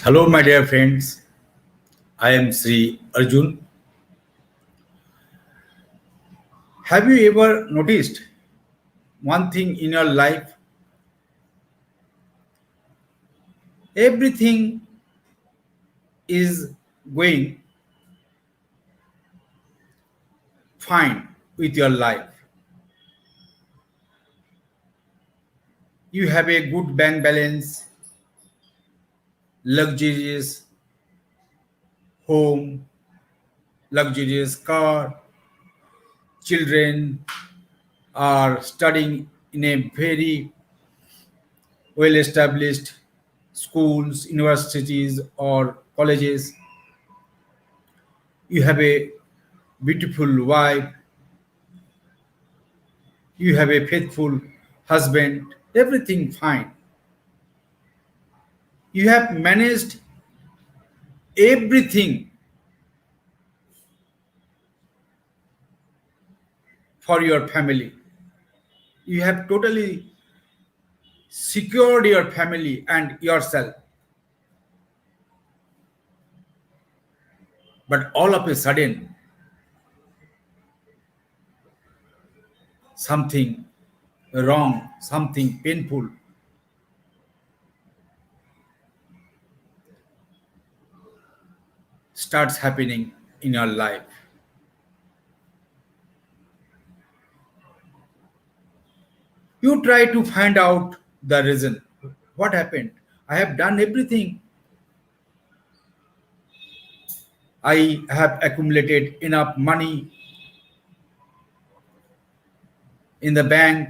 Hello, my dear friends. I am Sri Arjun. Have you ever noticed one thing in your life? Everything is going fine with your life. You have a good bank balance, luxurious home, luxurious car, children are studying in a very well established schools, universities, or colleges. You have a beautiful wife, you have a faithful husband, everything fine. You have managed everything for your family. You have totally secured your family and yourself. But all of a sudden, something wrong, something painful starts happening in your life. You try to find out the reason. What happened? I have done everything. I have accumulated enough money in the bank.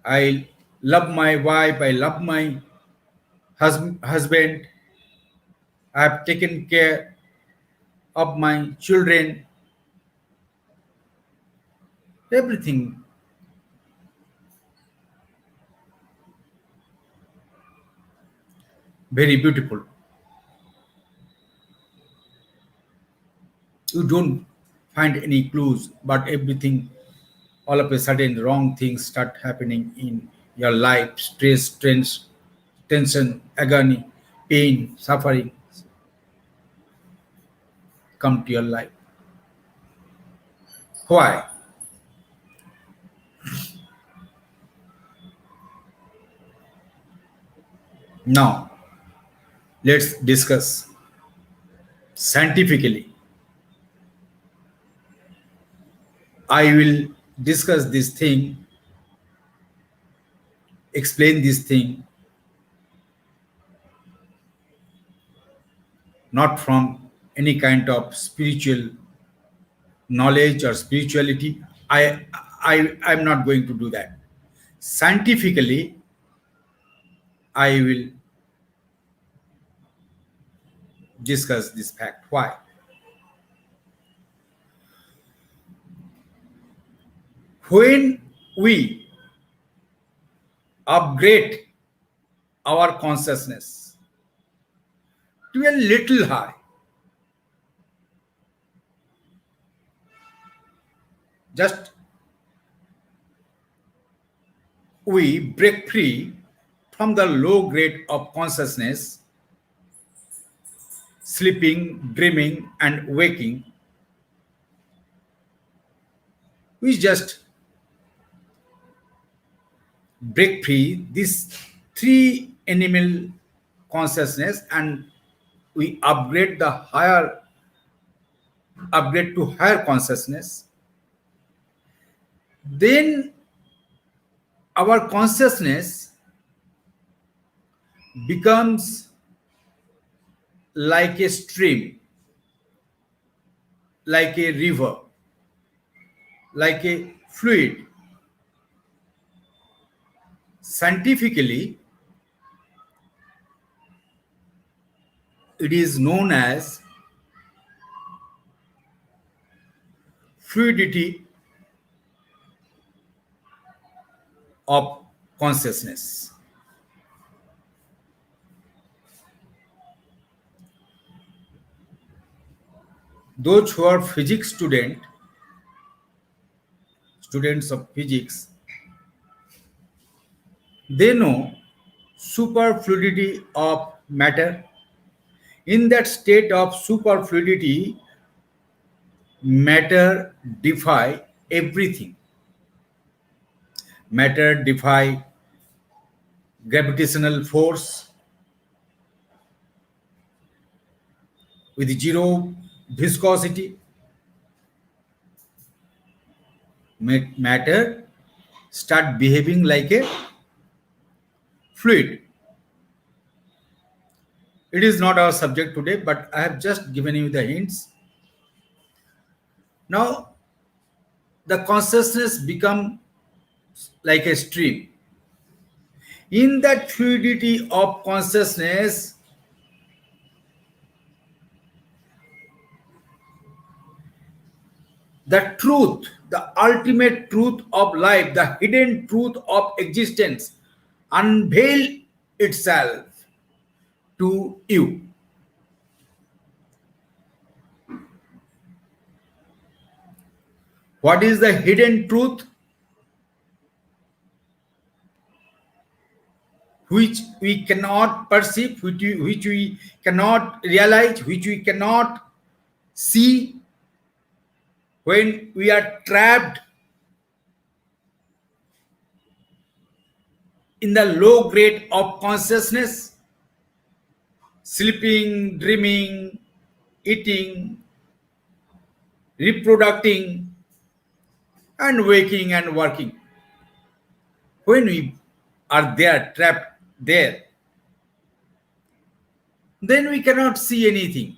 I love my wife. I love my husband. I have taken care of my children. Everything very beautiful. You don't find any clues, but everything all of a sudden wrong things start happening in your life. Stress, tension, agony, pain, suffering come to your life. Why? Now let's discuss scientifically. I will discuss this thing, explain this thing, not from any kind of spiritual knowledge or spirituality. I'm not going to do that. Scientifically, I will discuss this fact. Why? When we upgrade our consciousness to a little high, just we break free from the low grade of consciousness, sleeping, dreaming, and waking, we just break free these three animal consciousness and we upgrade to higher consciousness. Then our consciousness becomes like a stream, like a river, like a fluid. Scientifically, it is known as fluidity of consciousness. Those who are physics students of physics, they know superfluidity of matter. In that state of superfluidity, matter defy everything. Matter defy gravitational force with zero viscosity. Matter start behaving like a fluid. It is not our subject today, but I have just given you the hints. Now the consciousness become like a stream. In that fluidity of consciousness, the truth, the ultimate truth of life, the hidden truth of existence unveil itself to you. What is the hidden truth? Which we cannot perceive, which we cannot realize, which we cannot see when we are trapped in the low grade of consciousness, sleeping, dreaming, eating, reproducing, and waking and working. When we are there, trapped there, then we cannot see anything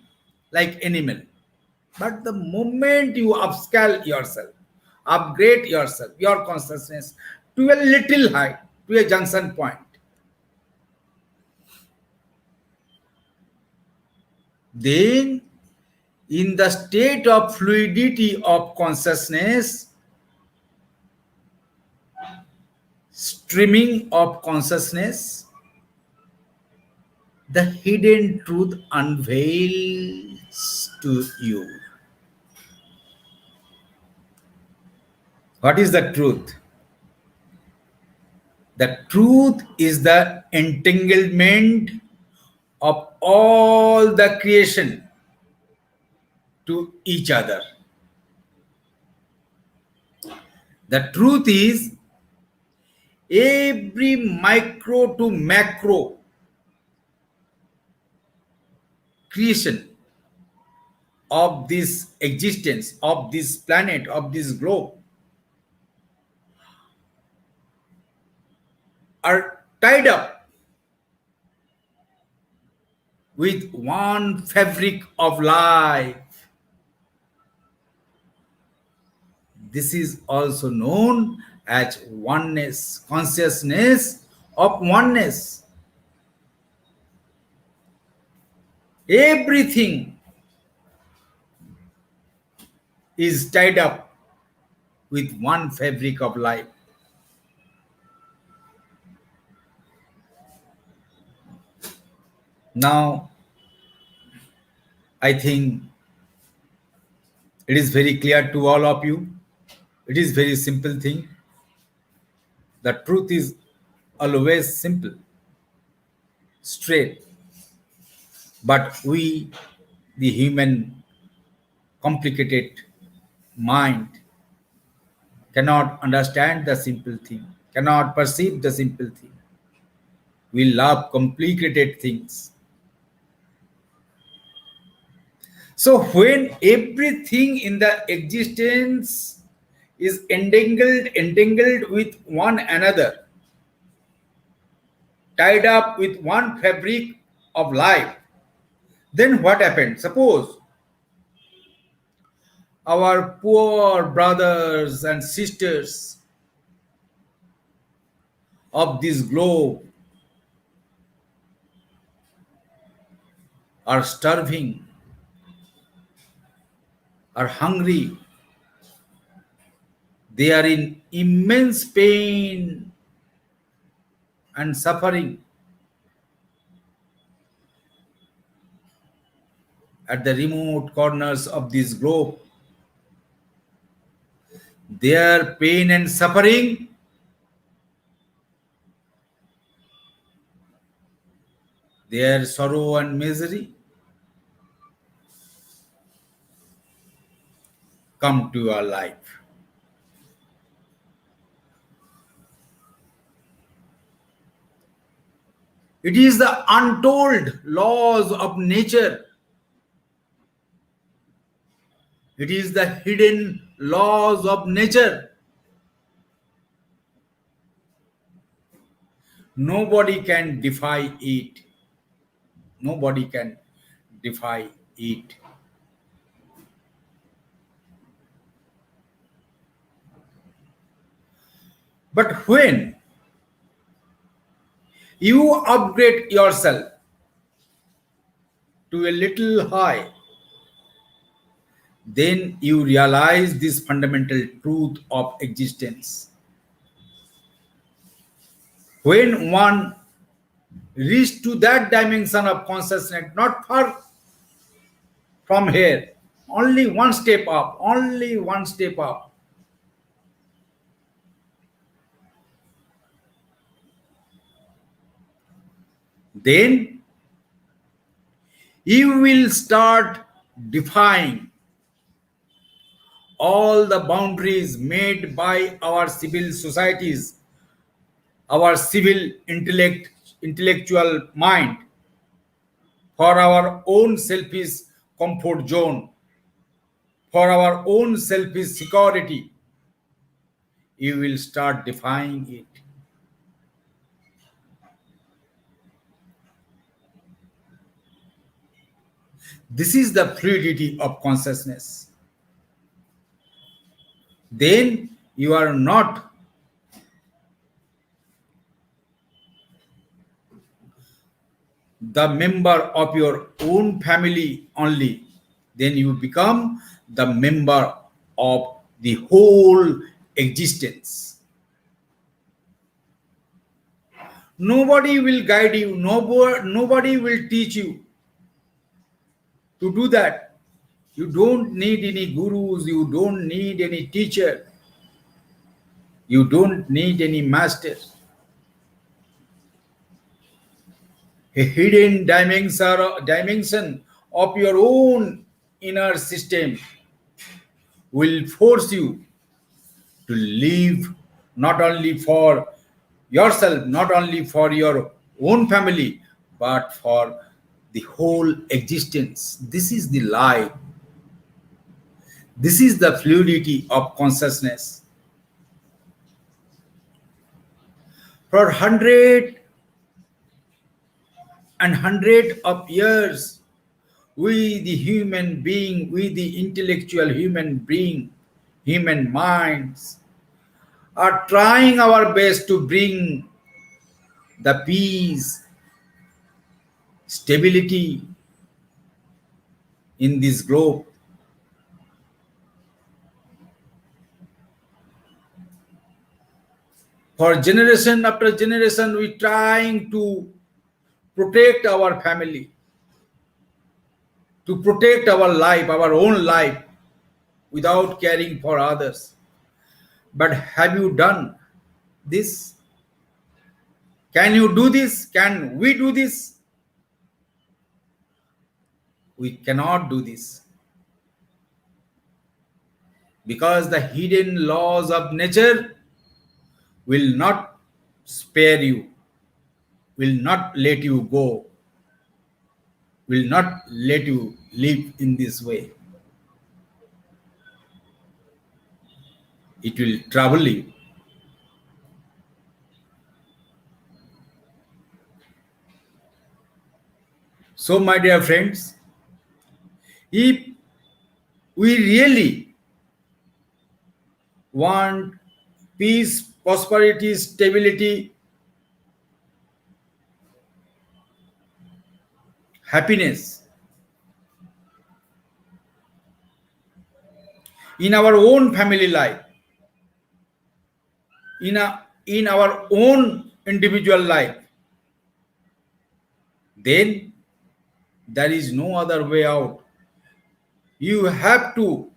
like animal. But the moment you upscale yourself, upgrade yourself, your consciousness to a little height, to a junction point, then in the state of fluidity of consciousness, streaming of consciousness, the hidden truth unveils to you. What is the truth? The truth is the entanglement of all the creation to each other. The truth is every micro to macro creation of this existence, of this planet, of this globe are tied up with one fabric of life. This is also known as oneness, consciousness of oneness. Everything is tied up with one fabric of life. Now, I think it is very clear to all of you. It is very simple thing. The truth is always simple, straight. But we, the human complicated mind, cannot understand the simple thing, cannot perceive the simple thing. We love complicated things. So when everything in the existence is entangled with one another, tied up with one fabric of life, then what happened? Suppose our poor brothers and sisters of this globe are starving, are hungry, they are in immense pain and suffering at the remote corners of this globe. Their pain and suffering their sorrow and misery come to your life. It is the untold laws of nature. It is the hidden laws of nature. Nobody can defy it. Nobody can defy it. But when you upgrade yourself to a little high, then you realize this fundamental truth of existence. When one reaches to that dimension of consciousness, not far from here, only one step up, only one step up, then you will start defying all the boundaries made by our civil societies, our civil intellectual mind, for our own selfish comfort zone, for our own selfish security. You will start defying it. This is the fluidity of consciousness. Then you are not the member of your own family only, then you become the member of the whole existence. Nobody will guide you, nobody will teach you to do that. You don't need any gurus, you don't need any teacher, you don't need any master. A hidden dimension of your own inner system will force you to live not only for yourself, not only for your own family, but for the whole existence. This is the lie. This is the fluidity of consciousness. For hundred of years, we the human being, we the intellectual human being, human minds, are trying our best to bring the peace, stability in this globe. For generation after generation, we trying to protect our family, to protect our life, our own life, without caring for others. But have you done this? Can you do this? Can we do this? We cannot do this. Because the hidden laws of nature will not spare you, will not let you go, will not let you live in this way. It will trouble you. So, my dear friends, if we really want peace, prosperity, stability, happiness in our own family life, in our own individual life, then there is no other way out. You have to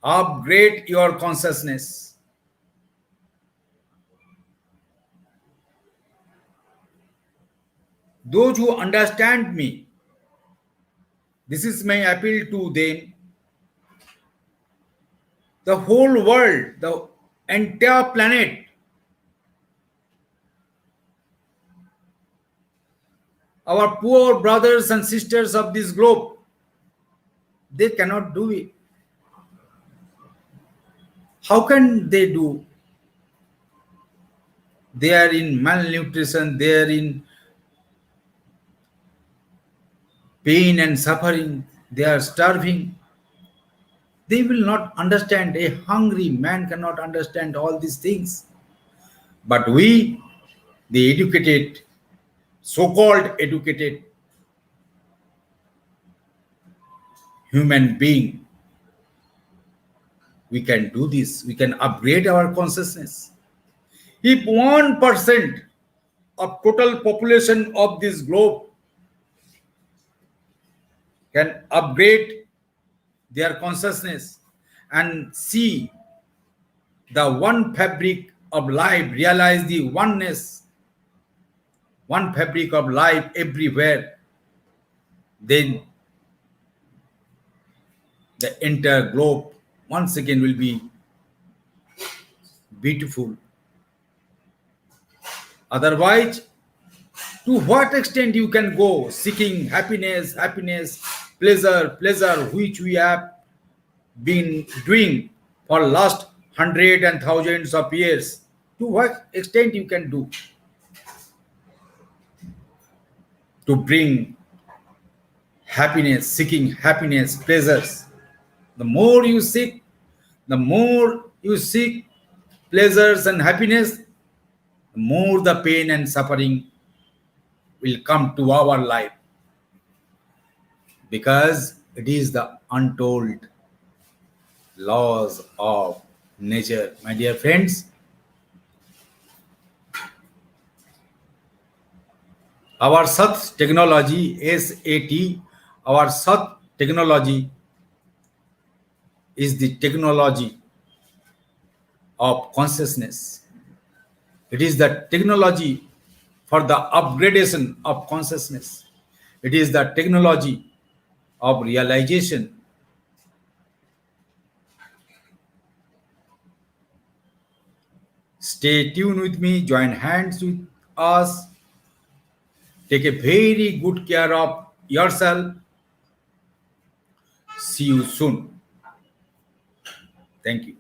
upgrade your consciousness. Those who understand me, this is my appeal to them. The whole world, the entire planet, our poor brothers and sisters of this globe, they cannot do it. How can they do? They are in malnutrition, they are in pain and suffering, they are starving. They will not understand. A hungry man cannot understand all these things. But we, the educated, so called educated human being, we can do this. We can upgrade our consciousness. If 1% of total population of this globe can upgrade their consciousness and see the one fabric of life, realize the oneness, one fabric of life everywhere, then the entire globe once again will be beautiful. Otherwise, to what extent you can go seeking happiness, pleasure, which we have been doing for last hundred and thousands of years? To what extent you can do to bring happiness, seeking happiness, pleasures? The more you seek, the more you seek pleasures and happiness, the more the pain and suffering will come to our life, because it is the untold laws of nature. My dear friends, our Sat technology, SAT, our Sat technology is the technology of consciousness. It is the technology for the upgradation of consciousness. It is the technology of realization. Stay tuned with me, join hands with us, take a very good care of yourself. See you soon. Thank you.